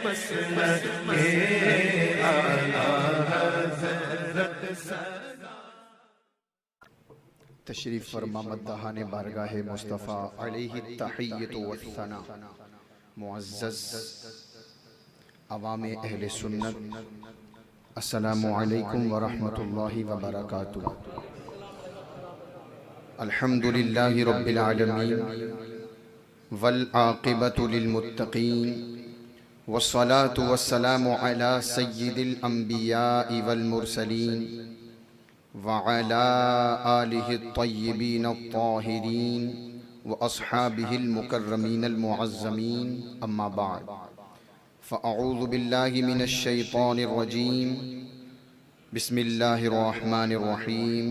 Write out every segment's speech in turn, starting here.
मसलक के आला हज़रत तशरीफ़ फरमा मद्दाहान बारगाह मुस्तफ़ा अलैहि तहिय्यत व सना। मुअज़्ज़ज़ अवाम अहले सुन्नत, अस्सलामु अलैकुम व रहमतुल्लाहि व बरकातुहू। अल्हम्दुलिल्लाहि रब्बिल आलमीन वल आक़िबतु लिल मुत्तक़ीन वस्सलातु वस्सलामु अला सय्यिदिल अंबियाइ वल मुरसलीन व अला आलिहि त्तय्यिबीन अत्ताहिरीन व अस्हाबिहिल मुकर्रमीनल मुअज़्ज़मीन। अम्मा बाद फ़अऊज़ु बिल्लाहि मिनश शैतानिर रजीम। बिस्मिल्लाहिर रहमानिर रहीम।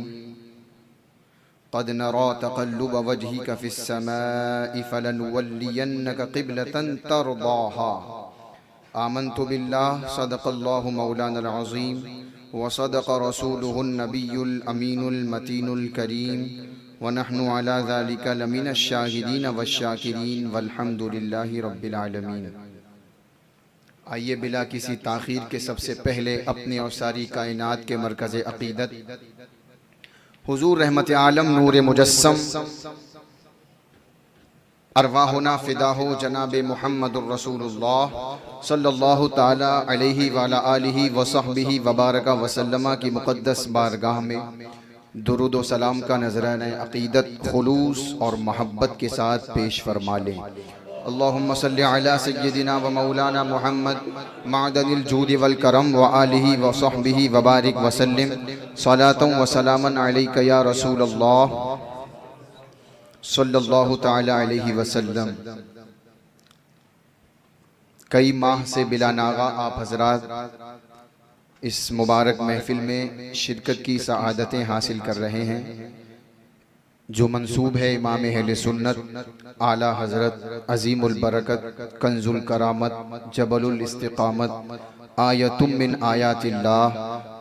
क़द नरा तक़ल्लुब वजहिक फ़िस्समाइ फ़लनुवल्लियन्नक क़िब्लतन तर्दाहा। आमन्तु बिल्लाह सदक़ल्लाहु मौलानल अज़ीम व सदक़ रसूलुहुन नबियुल अमीनुल मतीनुल करीम व नहनु अला ज़ालिका लमिनश शाहिदीन वश्शाकिरीन वल्हम्दुलिल्लाहि रब्बिल आलमीन। आइए बिला किसी ताख़ीर के सबसे पहले अपने और सारी कायनात के मरकज़ अक़ीदत हुज़ूर रहमत आलम नूर मुजस्सम अरवाहुना फ़िदा हो जनाबे मुहम्मदुर रसूलुल्लाह सल्लल्लाहु ताला अलैहि व अला आलिहि व सहबिहि व बारका वसल्लमा की मुक़द्दस बारगाह में दुरूद व सलाम का नज़राने अक़ीदत खुलूस और मोहब्बत के साथ पेश फरमा लें। अल्लाहुम्मा सल्लि अला सय्यदिना व मौलाना मुहम्मद मअदनिल जूद वल करम व आलिहि व सहबिहि व बारिक वसल्लिम सलातन व सलामन अलैका या रसूलल्लाह सल्लल्लाहु ताला अलैहि वसल्लम। कई माह से बिला नागा आप हजरात इस मुबारक महफिल में शिरकत की सआदतें हासिल कर रहे हैं, जो मंसूब है इमाम अहले सुन्नत आला हज़रत अज़ीमुल बरकत कंजुल करामत जबलुल इस्तिक़ामत आयतुम मिन आयातिल्लाह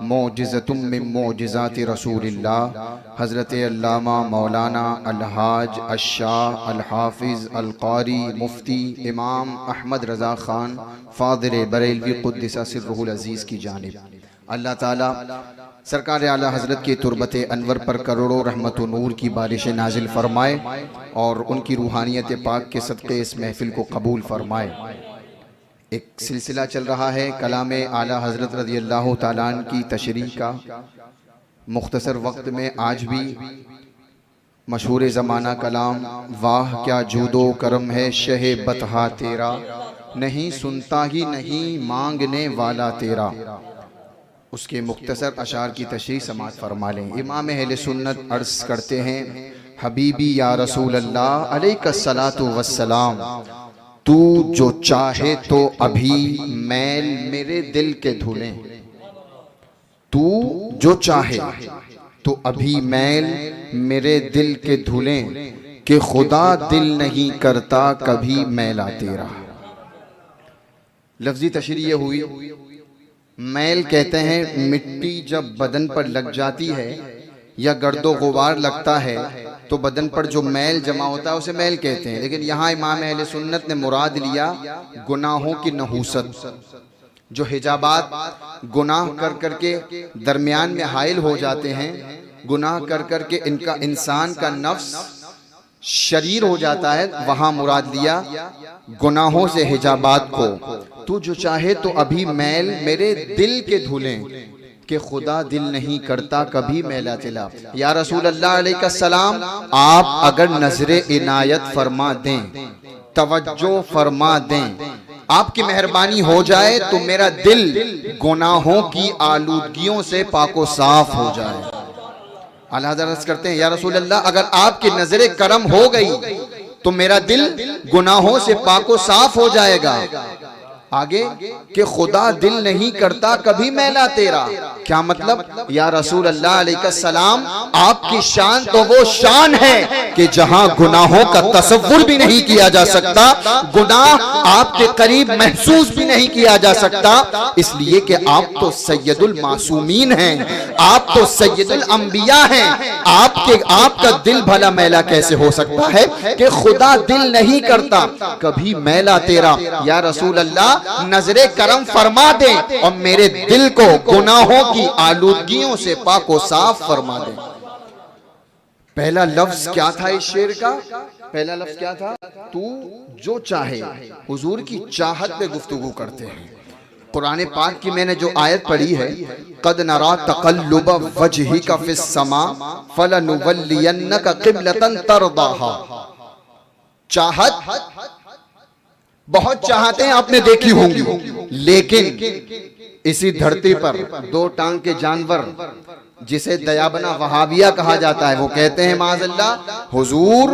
मौजिज़तुम मिन मौजिज़ाति रसूलिल्लाह हज़रत अल्लामा मौलाना अलहाज अशाह अलहाफिज़ अलक़ारी मुफ्ती इमाम अहमद रज़ा ख़ान फ़ादिल बरेलवी क़ुद्दिसा सिर्रुहुल अज़ीज़ की जानिब अल्लाह ताला सरकार आला हज़रत के तुरबत अनवर पर करोड़ों रहमत व नूर की बारिश नाजिल फरमाए और उनकी रूहानियत पाक के सदक़े इस महफिल को कबूल फरमाए। एक सिलसिला चल रहा है कलाम आला हज़रत रज़ियल्लाहु ताला अन्हु की तशरीह का। मुख्तसर वक्त में आज भी मशहूर ज़माना कलाम वाह क्या जूदो करम है शहे बतहा तेरा, नहीं सुनता ही नहीं मांगने वाला तेरा, उसके मुख्तसर अशार की तशरीह समात फरमा लें। इमाम अहले सुन्नत अर्ज़ करते हैं हबीबी या रसूल अल्लाह अलैहिस्सलातु वस्सलाम, तू जो चाहे तो अभी मैल मेरे दिल के धुलें, तू जो चाहे तो अभी मैल मेरे दिल के धुलें, कि खुदा दिल नहीं करता कभी मैला तेरा। लफ्जी तशरीह हुई। मैल कहते हैं मिट्टी जब बदन पर लग जाती है या गर्दो गुबार लगता है तो बदन पर जो मैल जमा होता है उसे मैल कहते हैं। लेकिन यहाँ इमाम अहले सुन्नत ने मुराद लिया गुनाहों की नहूसत, जो हिजाबात गुनाह कर करके दरमियान में हाइल हो जाते हैं, गुनाह कर करके इनका इंसान का नफ्स शरीर हो जाता है, वहां मुराद लिया गुनाहों से हिजाबात को। तू जो चाहे तो अभी मैल मेरे दिल के धुलें, कि खुदा दिल नहीं करता कभी मैला तिला। या रसूल अल्लाह अलैहिस्सलाम, आप अगर नजरे इनायत फरमा दें, तवज्जो फरमा दें, आपकी मेहरबानी हो जाए तो मेरा दिल गुनाहों की आलूदगियों से पाको साफ हो जाए। आला हज़रत करते हैं या रसूल अल्लाह, अगर आपकी नजरे करम हो गई तो मेरा दिल गुनाहों से पाको साफ हो जाएगा। आगे कि खुदा दिल नहीं करता कभी मैला तेरा। क्या मतलब? या रसूल अल्लाह अलैहिस्सलाम, आपकी शान तो वो शान है कि जहां गुनाहों का तसव्वुर भी नहीं किया जा सकता, गुनाह आपके करीब महसूस भी नहीं किया जा सकता, इसलिए कि आप तो सैयदुल मासूमीन हैं, आप तो सैयदुल अंबिया हैं। आपका दिल भला मैला कैसे हो सकता है कि खुदा दिल नहीं करता कभी मैला तेरा। या रसूल अल्लाह, अल्लाह नजरे करम फरमा दे और मेरे दिल को गुनाहों की आलूदगियों से पाको साफ फरमा दे। पहला लफ्ज क्या था इस शेर का? पहला लफ्ज क्या था? तू जो चाहे। हुजूर की चाहत पे गुफ्तगू करते हैं। कुरान पाक की मैंने जो आयत पढ़ी है, कद नरा तक़ल्लुब वजहिका फिस समा फलनुवल्लियन्नका क़िबलतन तरदाहा। चाहत बहुत चाहते हैं, आपने देखी होंगी, लेकिन इसी धरती पर दो टांग के जानवर जिसे दयाबना वहाबिया कहा जाता है, वो कहते हैं माज़अल्लाह हुजूर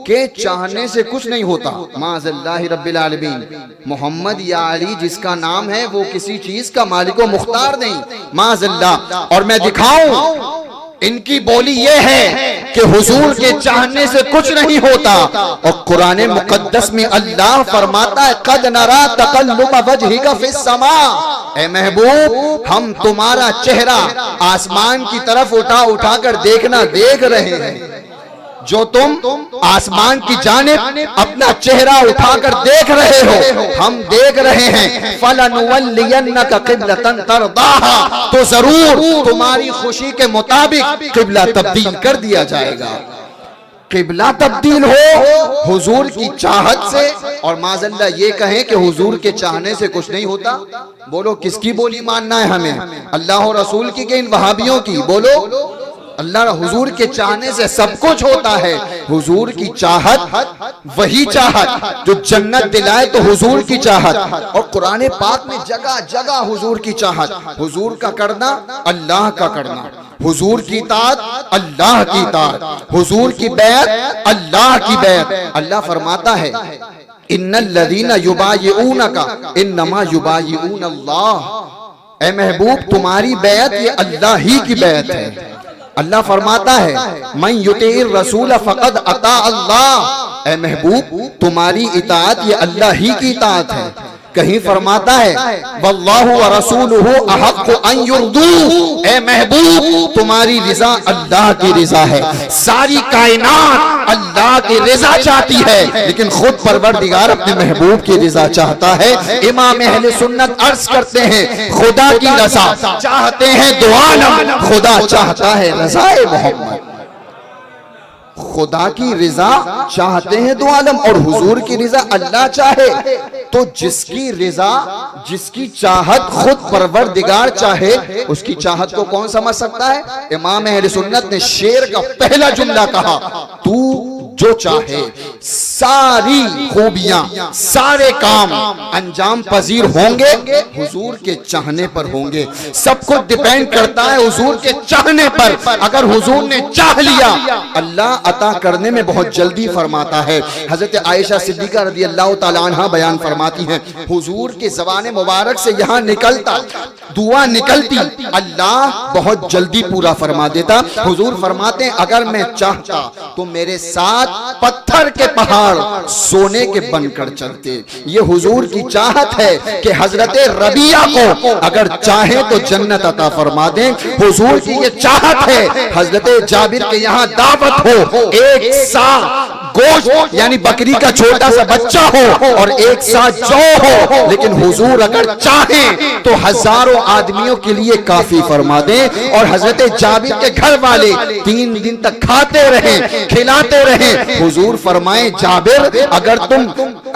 के चाहने से कुछ नहीं होता। माज़अल्लाह रब्बिल आलमीन। मोहम्मद या अली जिसका नाम है वो किसी चीज का मालिक व मुख्तार नहीं, माज़अल्लाह। और मैं दिखाऊं, इनकी बोली ये है कि हुजूर के चाहने से कुछ नहीं होता। और कुरान मुकद्दस में अल्लाह फरमाता है कद नरा तक़ल्लुब वजहिका फिस समा। ए महबूब, हम तुम्हारा चेहरा आसमान की तरफ उठा उठा कर देखना देख रहे हैं। जो तुम आसमान की जानिब अपना चेहरा उठाकर देख रहे हो, हम देख रहे हैं। फलनुवल्लियन्नका क़िबलतन तरदाहा, तो जरूर तुम्हारी खुशी के मुताबिक किबला तब्दील कर दिया जाएगा। किबला तब्दील हो हुजूर की चाहत से। और माज़अल्लाह ये कहें कि हुजूर के चाहने से कुछ नहीं होता। बोलो किसकी बोली मानना है हमें? अल्लाह और रसूल की कि इन वहाबियों की? बोलो। अल्लाह हुजूर के चाहने से सब कुछ होता है। हुजूर की चाहत वही चाहत जो जन्नत दिलाए, तो हुजूर की चाहत। और कुरान पाक में जगह जगह हुजूर की चाहत, हुजूर का करना अल्लाह का करना, हुजूर की इताअत अल्लाह की इताअत, हुजूर की बैत अल्लाह की बैत। अल्लाह फरमाता है इन्नल्लज़ीना युबायिऊनका इन्नमा युबायिऊन अल्लाह। ए महबूब, तुम्हारी बैत ये अल्लाह ही की बैत है। अल्लाह फरमाता है मन युतीर रसूल फ़क़द अता अल्लाह। ए महबूब, तुम्हारी इताअत ये अल्लाह ही की इताअत है। कहीं फरमाता है वल्लाहु व रसूलुहु अहक़्क़ु अन युर्दू। ए महबूब, तुम्हारी रिजा अल्लाह की रिजा है। सारी कायनात अल्लाह की रिजा चाहती है, लेकिन खुद परवरदिगार अपने महबूब की रिजा चाहता है। इमाम अहले सुन्नत अर्ज करते हैं खुदा की रजा चाहते हैं दो आलम, खुदा चाहता है रज़ाए मोहम्मद। खुदा की रिजा चाहते हैं दो आलम और हुजूर की रिजा अल्लाह चाहे। तो जिसकी रिजा, जिसकी चाहत खुद परवरदिगार चाहे, उसकी चाहत को कौन समझ सकता है? इमाम अहले सुन्नत ने शेर का पहला जुमला कहा, तू जो चाहे। सारी खूबियां, सारे काम अंजाम पजीर होंगे हुजूर के चाहने पर होंगे। सब कुछ डिपेंड करता है हुजूर के चाहने पर। अगर हुजूर ने चाह लिया, अल्लाह अता करने में बहुत जल्दी फरमाता है। हजरत आयशा सिद्दीका रज़ियल्लाहु ताला अन्हा बयान फरमाती हैं, हुजूर के ज़बान मुबारक से यहाँ निकलता दुआ निकलती, अल्लाह बहुत जल्दी पूरा फरमा देता। हुजूर फरमाते हैं अगर मैं चाहता तो मेरे साथ पत्थर के पहाड़ सोने के बनकर चलते। ये हुजूर की चाहत है कि हजरत रबिया को अगर चाहे तो जन्नत अता फरमा दें। हुजूर की ये चाहत है हजरत जाबिर के यहाँ दावत हो, एक सा गोश्त यानी बकरी का छोटा सा बच्चा हो और एक सा जौ हो, लेकिन हुजूर अगर चाहें तो हजारों आदमियों के लिए काफी फरमा दें। और हजरत जाबिर के घर वाले 3 दिन तक खाते रहे, खिलाते रहे। हुजूर फरमाए जाबिर अगर तुम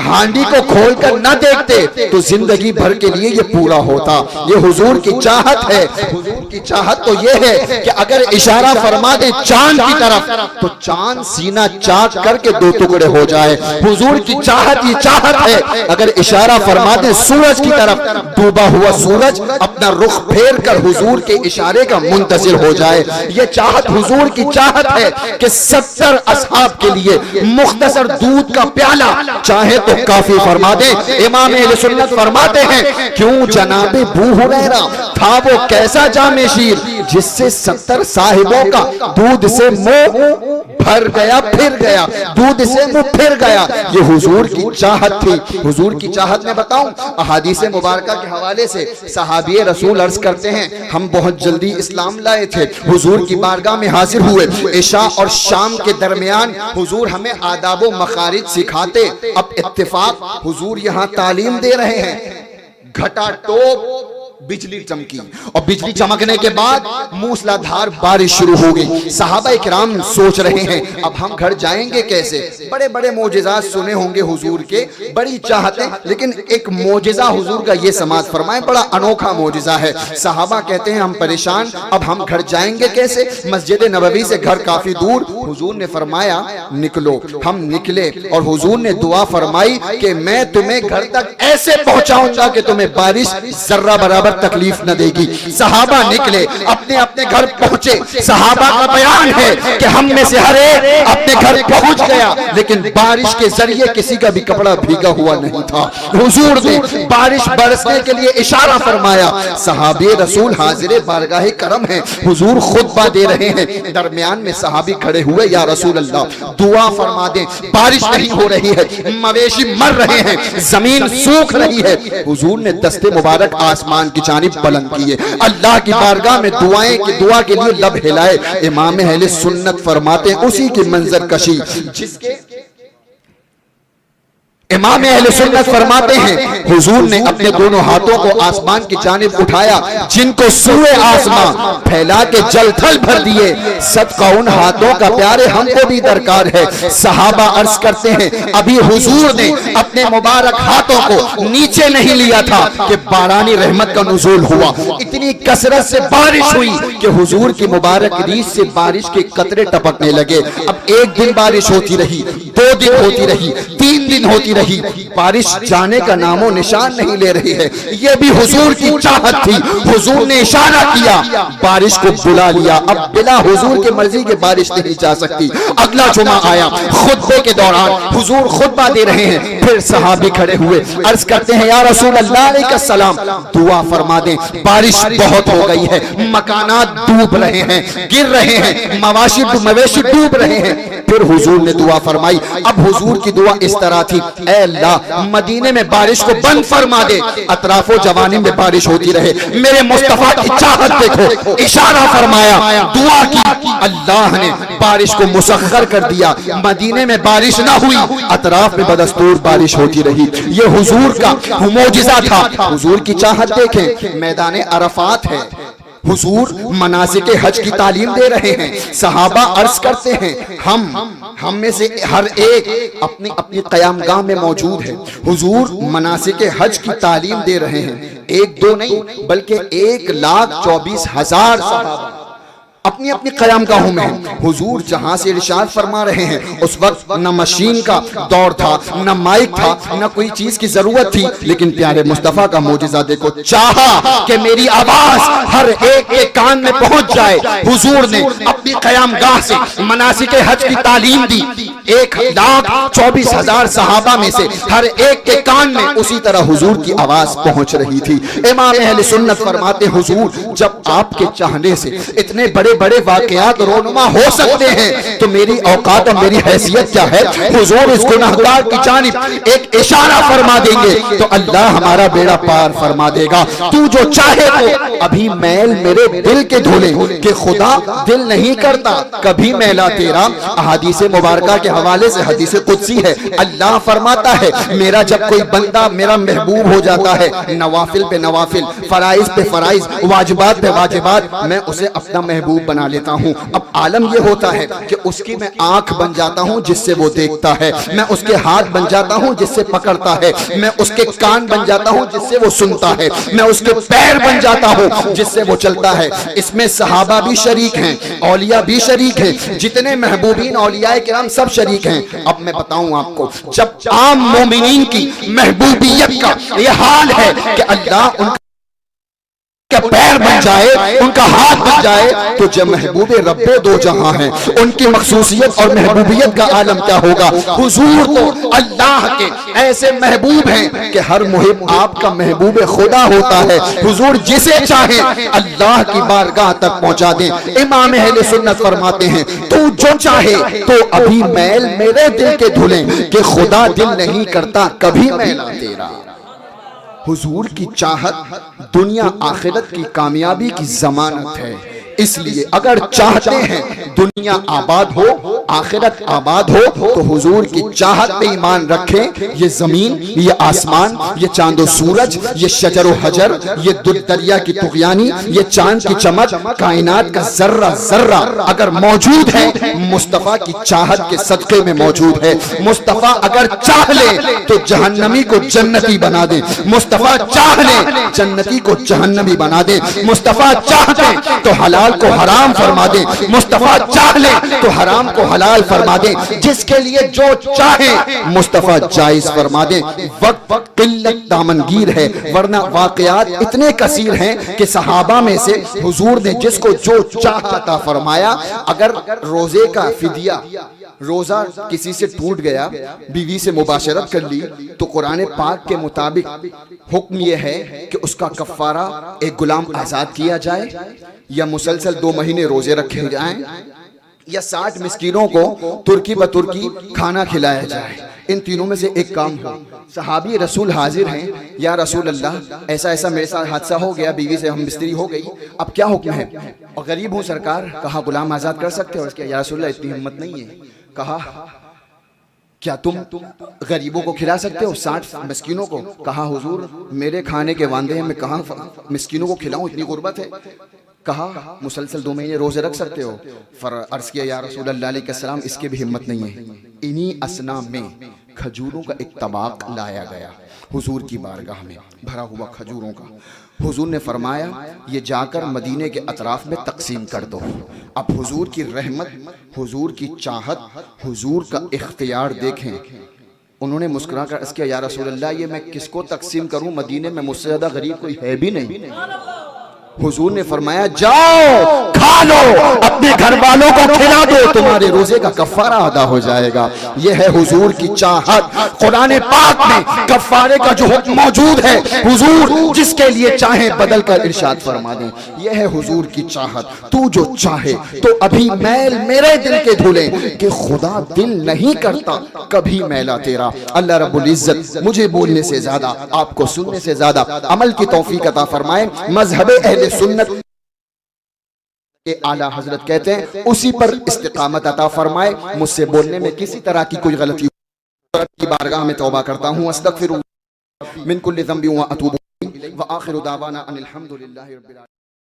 हांडी को खोलकर न देखते तो जिंदगी भर के लिए ये पूरा होता। ये हुजूर की चाहत है। हुजूर की चाहत तो ये है कि अगर इशारा फरमा दे चांद की तरफ तो चांद सीना चाक करके 2 टुकड़े हो जाए। हुजूर की चाहत ये चाहत है अगर इशारा फरमा दे सूरज की तरफ, डूबा हुआ सूरज अपना रुख फेर कर हुजूर के इशारे का मुंतजिर हो जाए। ये चाहत हुजूर की चाहत है कि 70 असहाब के लिए मुख्तसर दूध का प्याला चाहे तो काफी फरमा दे। इमाम अहले सुन्नत फरमाते हैं क्यों जनाबे बू हुरैरा था वो कैसा जामे शीर जिससे 70 साहिबों का दूध से मुंह भर गया फिर गया, दूध से मुंह फिर गया। ये हुजूर की चाहत थी। हुजूर की चाहत में बताऊं, अहादीस मुबारका के हवाले से सहाबी रसूल अर्ज करते हैं हम बहुत जल्दी इस्लाम लाए थे, हुजूर की बारगाह में हाजिर हुए। इशा और शाम के दरमियान हुजूर हमें आदाब व मखारिज सिखाते। अब इत्तेफाक हुजूर यहाँ तालीम दे रहे हैं, घटाटोप बिजली चमकी और बिजली चमकने के बाद मूसलाधार बारिश शुरू हो गई। सहाबा इकराम सोच रहे हैं अब हम घर जाएंगे कैसे। बड़े बड़े मोजिज़ात सुने होंगे हुजूर के, बड़ी चाहते, लेकिन एक मोजिज़ा हुजूर का ये समाज फरमाए बड़ा अनोखा मोजिज़ा है। सहाबा कहते हैं हम परेशान, अब हम घर जाएंगे कैसे। मस्जिद नबवी से घर काफी दूर। हुजूर ने फरमाया निकलो। हम निकले और हुजूर ने दुआ फरमाई कि मैं तुम्हें घर तक ऐसे पहुंचाऊंगा कि तुम्हें बारिश जर्रा बराबर तकलीफ न देगी। सहाबा निकले, अपने अपने घर पहुंचे। सहाबा का बयान है कि हम में से हर एक अपने घर पहुंच गया, लेकिन बारिश के जरिए किसी का भी कपड़ा भीगा हुआ नहीं था। हुजूर ने बारिश बरसने के लिए इशारा फरमाया। सहाबे रसूल हाजिर बारगाह करम है, हुजूर खुतबा दे रहे हैं। दरमियान में सहाबी खड़े हुए, या रसूल अल्लाह दुआ फरमा दें, बारिश नहीं हो रही है, मवेशी मर रहे हैं, जमीन सूख रही है। हुजूर ने दस्ते मुबारक आसमान की जानिब बुलंद किए, अल्लाह की बारगाह में दुआ के लिए लब हिलाए। इमाम अहले सुन्नत फरमाते हैं उसी की मंजर कशी जिसके इमाम अहले सुन्नत फरमाते हैं हुजूर ने अपने दोनों हाथों को आसमान की जानिब उठाया, जिनको सूए आसमान फैला के जल थल भर दिए। सदका उन हाथों का प्यारे हमको भी दरकार है। सहाबा अर्ज करते हैं अभी हुजूर ने अपने मुबारक हाथों को नीचे नहीं लिया था कि बारानी रहमत का नुज़ूल हुआ। इतनी कसरत से बारिश हुई कि हुजूर की मुबारक रीछ से बारिश के कतरे टपकने लगे। अब एक दिन बारिश होती रही, 2 दिन होती रही, 3 दिन होती रही, बारिश जाने का नामो निशान नहीं ले रही है। यह भी हुजूर की चाहत थी। हुजूर ने इशारा किया, बारिश को बुला लिया। अब बिना हुजूर के मर्जी के बारिश नहीं जा सकती। अगला जुमा आया, खुतबे के दौरान हुजूर खुतबा दे रहे हैं। फिर सहाबी खड़े हुए, अर्ज करते हैं या रसूल अल्लाह अलैहिस्सलाम दुआ फरमा दें, बारिश बहुत हो गई है, मकानात डूब रहे हैं, गिर रहे हैं, मवेशी डूब रहे हैं। फिर हुजूर ने दुआ फरमाई। अब हुजूर की दुआ इस तरह थी, ऐ अल्लाह मदीने में बारिश को बंद फरमा दे, अतराफो जवानी में बारिश होती रहे। मेरे मुस्तफा की चाहत देखो, इशारा फरमाया, दुआ की, अल्लाह ने बारिश को मुसख्खर कर दिया। मदीने में बारिश ना हुई, अतराफ में बदस्तूर बारिश होती रही। ये हुजूर का मोजिज़ा था। हुजूर की चाहत देखें, मैदान अरफात है, हुजूर मनासिक हज की तालीम दे रहे हैं। सहाबा अर्ज करते हैं हम में से हर एक अपनी अपनी क़यामगाह में मौजूद है। हुजूर मनासिक हज की तालीम दे रहे हैं। 1-2 नहीं बल्कि 1,24,000 सहाबा अपनी अपनी क़यामगाहों में हैं। हुजूर जहां से इरशाद फरमा रहे हैं, उस वक्त न मशीन का दौर था, न माइक था, न कोई चीज की जरूरत थी, लेकिन प्यारे मुस्तफा का मोजिज़ा देखो, चाहा कि मेरी आवाज हर एक के कान में पहुंच जाए। हुजूर ने अपनी क़यामगाह से मनासिक हज की तालीम दी। 1,24,000 सहाबा में से हर एक के कान में उसी तरह हुजूर की आवाज पहुंच रही थी। इमाम अहले सुन्नत फरमाते हुजूर जब आपके चाहने से इतने बड़े बड़े वाकयात रोनुमा हो सकते हैं तो मेरी औकात और मेरी हैसियत क्या है। हुजूर इस गुनाहगार की जानिब एक इशारा फरमा देंगे तो अल्लाह हमारा बेड़ा पार फरमा देगा। तू जो चाहे तो अभी मैल मेरे दिल के धुले कि खुदा दिल नहीं करता कभी मैला तेरा। अहादीस मुबारका के हवाले से हदीस कुदसी है, अल्लाह फरमाता है मेरा जब कोई बंदा मेरा महबूब हो जाता है, नवाफिल पे नवाफिल, फराइज पे फराइज, वाजिबात पे वाजिबात, मैं उसे अपना महबूब बना लेता हूँ। अब आलम यह होता है कि उसकी मैं आंख बन जाता हूँ जिससे वो देखता है, मैं उसके हाथ बन जाता हूँ जिससे पकड़ता है, मैं उसके कान बन जाता हूँ जिससे वो सुनता है, मैं उसके पैर बन जाता हूँ जिससे वो चलता है। इसमें सहाबा भी शरीक हैं, औलिया भी शरीक हैं, जितने महबूबीन औलिया किराम सब शरीक हैं। अब मैं बताऊं आपको, जब आम मोमिनीन की महबूबियत का यह हाल है कि अल्लाह उनका पैर बन जाए, उनका हाथ बन जाए, तो जब महबूबे रब्बे दो जहां हैं उनकी मखसूसियत और महबूबियत का आलम क्या होगा। हुजूर तो अल्लाह के ऐसे महबूब हैं कि हर मुहिब आपका महबूब खुदा होता है। हुजूर जिसे चाहे अल्लाह की बारगाह तक पहुंचा दें। इमाम अहले सुन्नत फरमाते हैं तू जो चाहे तो अभी मैल मेरे दिल के धुले कि खुदा दिल नहीं करता कभी मैला तेरा। हुजूर की चाहत दुनिया आखिरत की कामयाबी की जमानत है। इसलिए अगर चाहते हैं दुनिया आबाद हो आखिरत आबाद हो तो हुजूर की चाहत पे ईमान रखें। ये जमीन, ये आसमान, ये चांदो सूरज, ये शजर हजर, ये दरिया की तुगयानी, ये चांद की चमक, कायनात का जर्रा जर्रा अगर मौजूद है मुस्तफा की चाहत के सदके में मौजूद है। मुस्तफा अगर चाह ले तो जहन्नमी को जन्नती बना दे, मुस्तफा चाह ले जन्नती को जहन्नमी बना दे, मुस्तफा चाहते तो हलाल को हराम फरमा दे, मुस्तफा चाह ले तो हराम को हलाल फरमा दे। जिसके लिए जो चाहे मुस्तफा जायज फरमा दे। वक्त किल्लत दामनगीर है, वरना वाकयात इतने कसीर हैं कि सहाबा में से हुजूर ने जिसको जो चाहता फरमाया। अगर रोजे का फिदिया, रोजा किसी से टूट गया, बीवी से मुबाशरत कर ली, तो कुरान पाक के मुताबिक हुक्म यह है कि उसका कफ्फारा एक गुलाम आजाद किया जाए, या मुसलसल 2 महीने रोजे रखे जाएं, या 60 मिस्कीनों को तुर्की ब तुर्की खाना खिलाया जाए। इन तीनों में से एक काम हो। सहाबी रसूल हाजिर हैं, या रसूल अल्लाह ऐसा ऐसा मेरे साथ हादसा हो गया, बीवी से हम मिस्त्री हो गई, अब क्या हुक्म है? और गरीब हूँ सरकार। कहा गुलाम आजाद कर सकते हो? या रसूल अल्लाह इतनी हिम्मत नहीं है। कहा क्या तुम गरीबों को खिला सकते हो, 60 मिस्कीनों को? कहा हुजूर मेरे खाने के वांदे हैं, मैं कहाँ मिस्कीनों को खिलाऊं, इतनी गुर्बत है। कहा मुसलसल 2 महीने रोजे रख सकते हो? अर्ज किया या रसूल अल्लाह अलैहिस्सलाम इसकी भी हिम्मत नहीं है। इन्हीं असना में खजूरों का एक तबाक लाया गया हुजूर की बारगाह में, भरा हुआ खजूरों का। हुजूर ने फरमाया ये जाकर मदीने के अतराफ में तकसीम कर दो। अब हुजूर की रहमत, हुजूर की चाहत, हुजूर का इख्तियार देखें। उन्होंने मुस्कुरा कर अर्ज किया या रसूल अल्लाह ये मैं किसको तकसीम करूं, मदीने में मुझसे ज्यादा गरीब कोई है भी नहीं। हुजूर ने फरमाया जाओ खा लो, अपने घर वालों को खिला दो, तुम्हारे रोजे का कफ्फारा अदा हो जाएगा। यह है हुजूर की चाहत। कुरान पाक में कफ्फारे का जो हुक्म मौजूद है, हुजूर जिसके लिए चाहे बदल कर इरशाद फरमा दें। यह है हुजूर की चाहत। तू जो चाहे तो अभी मैल मेरे दिल के धुले, कि खुदा दिल नहीं करता कभी मैला तेरा। अल्लाह रब्बुल इज्जत मुझे बोलने से ज्यादा, आपको सुनने से ज्यादा अमल की तौफीक अता फरमाए। मजहबे अहले सुन्नत के आला हजरत कहते हैं उसी पर इस्तिकामत अता फरमाए। मुझसे बोलने में किसी तरह की कोई गलती की बारगाह में तौबा करता हूँ। अस्तगफिरुल्लाह मिन कुल्लि ज़ंबि व अतूबु इलैहि व आखिरु दावाना अनिल हम्दुलिल्लाहि रब्बिल आलमीन।